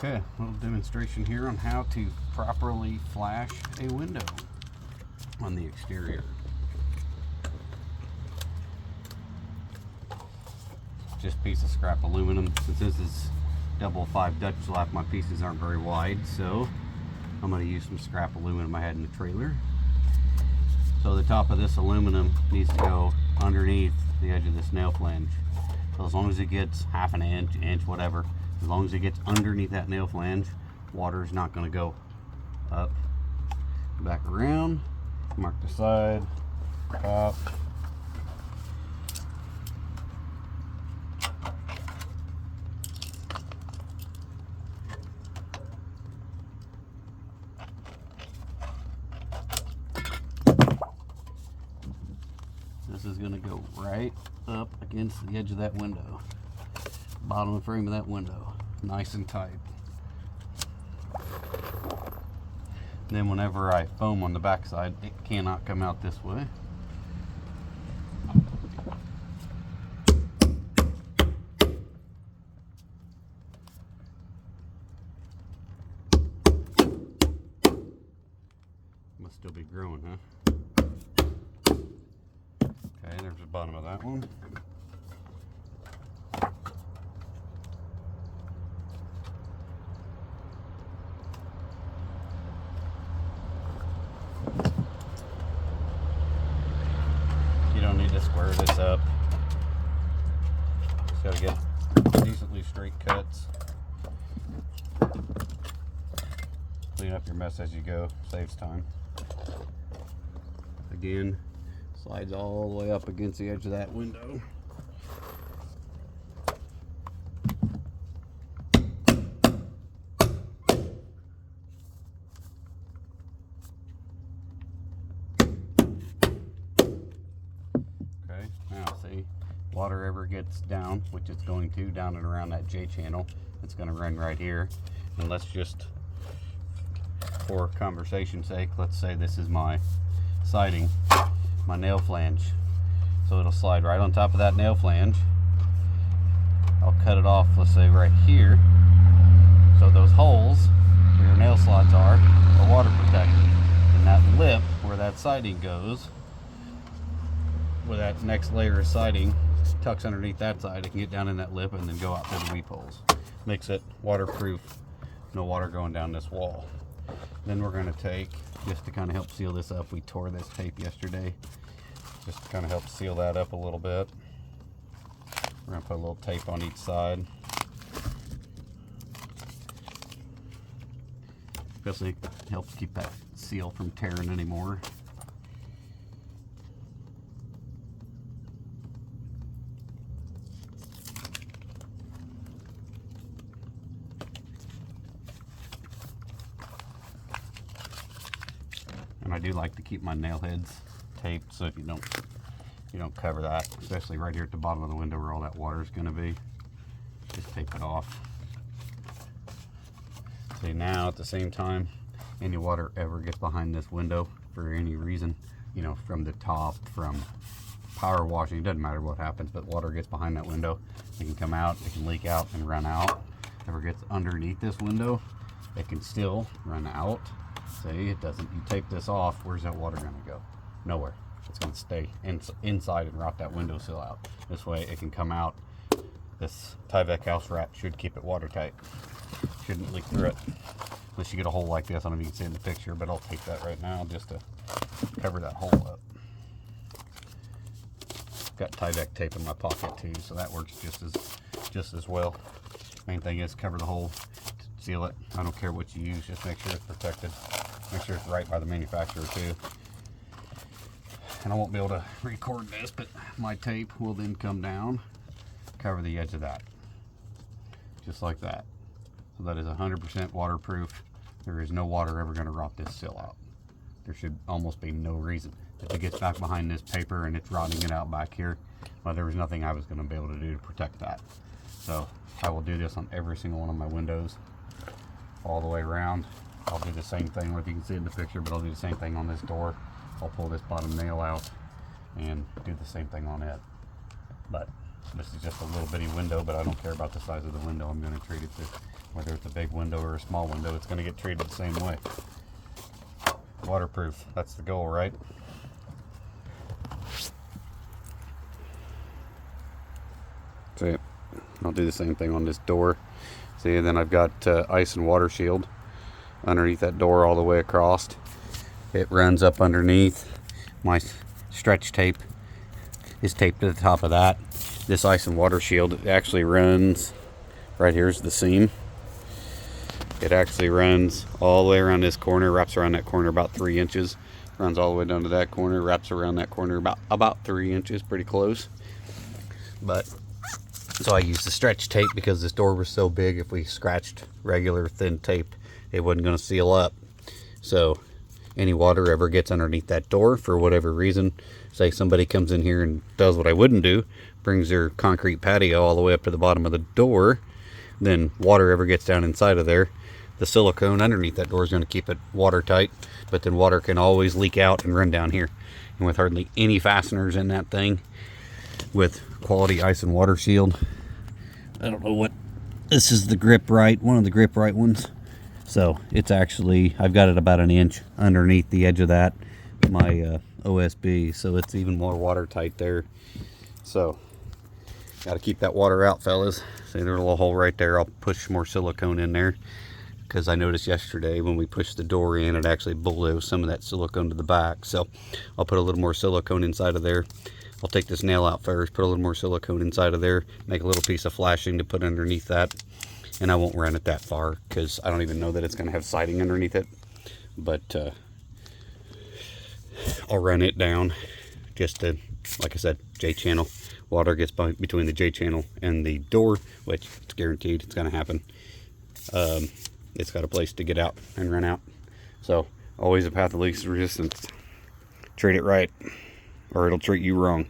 Okay, a little demonstration here on how to properly flash a window on the exterior. Just a piece of scrap aluminum. Since this is 5 Dutch lap, my pieces aren't very wide, so I'm going to use some scrap aluminum I had in the trailer. So the top of this aluminum needs to go underneath the edge of this nail flange. So as long as it gets half an inch, whatever, as long as it gets underneath that nail flange, water is not going to go up. Back around, mark the side, top. This is going to go right up against the edge of that window. Bottom of the frame of that window. Nice and tight. Then whenever I foam on the back side, it cannot come out this way. Must still be growing, huh? Okay, there's the bottom of that one. You don't need to square this up. Just gotta get decently straight cuts. Clean up your mess as you go, saves time. Again, slides all the way up against the edge of that window. Okay, now see, water ever gets down, which it's going to, down and around that J channel, it's going to run right here. And let's just, for conversation's sake, let's say this is my siding, my nail flange. So it'll slide right on top of that nail flange. I'll cut it off, let's say right here. So those holes where your nail slots are water protected. And that lip where that siding goes, where that next layer of siding tucks underneath that side, it can get down in that lip and then go out through the weep holes. Makes it waterproof, no water going down this wall. Then we're going to take, just to kind of help seal this up, we tore this tape yesterday, just to kind of help seal that up a little bit. We're going to put a little tape on each side. Especially helps keep that seal from tearing anymore. And I do like to keep my nail heads taped, so if you don't cover that, especially right here at the bottom of the window where all that water is going to be, just tape it off. See, now at the same time, any water ever gets behind this window for any reason, you know, from the top, from power washing, it doesn't matter what happens, but water gets behind that window, it can come out, it can leak out and run out. If it gets underneath this window, it can still run out. See, it doesn't. You take this off, where's that water going to go? Nowhere. It's going to stay inside and rot that windowsill out. This way it can come out. This Tyvek house wrap should keep it watertight. Shouldn't leak through it. Unless you get a hole like this. I don't know if you can see in the picture, but I'll tape that right now just to cover that hole up. Got Tyvek tape in my pocket too, so that works just as well. Main thing is cover the hole, seal it. I don't care what you use, just make sure it's protected. Make sure it's right by the manufacturer too. And I won't be able to record this, but my tape will then come down, cover the edge of that, just like that. So that is 100% waterproof. There is no water ever going to rot this sill out. There should almost be no reason. If it gets back behind this paper and it's rotting it out back here, well, there was nothing I was going to be able to do to protect that. So I will do this on every single one of my windows, all the way around. I'll do the same thing, if you can see in the picture, but I'll do the same thing on this door. I'll pull this bottom nail out and do the same thing on it. But This is just a little bitty window, but I don't care about the size of the window. I'm going to treat it to, whether it's a big window or a small window, it's going to get treated the same way. Waterproof, that's the goal, right? See, I'll do the same thing on this door. See, and then I've got ice and water shield underneath that door all the way across. It runs up underneath. My stretch tape is taped to the top of that. This ice and water shield actually runs, right here's the seam. It actually runs all the way around this corner, wraps around that corner about 3 inches, runs all the way down to that corner, wraps around that corner about 3 inches, pretty close. But so I used the stretch tape because this door was so big, if we scratched regular thin tape, it wasn't going to seal up. So any water ever gets underneath that door for whatever reason, say somebody comes in here and does what I wouldn't do, brings their concrete patio all the way up to the bottom of the door, then water ever gets down inside of there, the silicone underneath that door is going to keep it watertight, but then water can always leak out and run down here. And with hardly any fasteners in that thing, with quality ice and water shield, I don't know what, this is the Grip Right, one of the Grip Right ones. So it's actually, I've got it about an inch underneath the edge of that, my OSB, so it's even more watertight there. So got to keep that water out, fellas. See, there's a little hole right there. I'll push more silicone in there, because I noticed yesterday when we pushed the door in, it actually bulldozed some of that silicone to the back. So I'll put a little more silicone inside of there. I'll take this nail out first, put a little more silicone inside of there, make a little piece of flashing to put underneath that. And I won't run it that far because I don't even know that it's going to have siding underneath it. But I'll run it down just to, like I said, J-channel. Water gets between the J-channel and the door, which it's guaranteed it's going to happen. It's got a place to get out and run out. So always a path of least resistance. Treat it right, or it'll treat you wrong.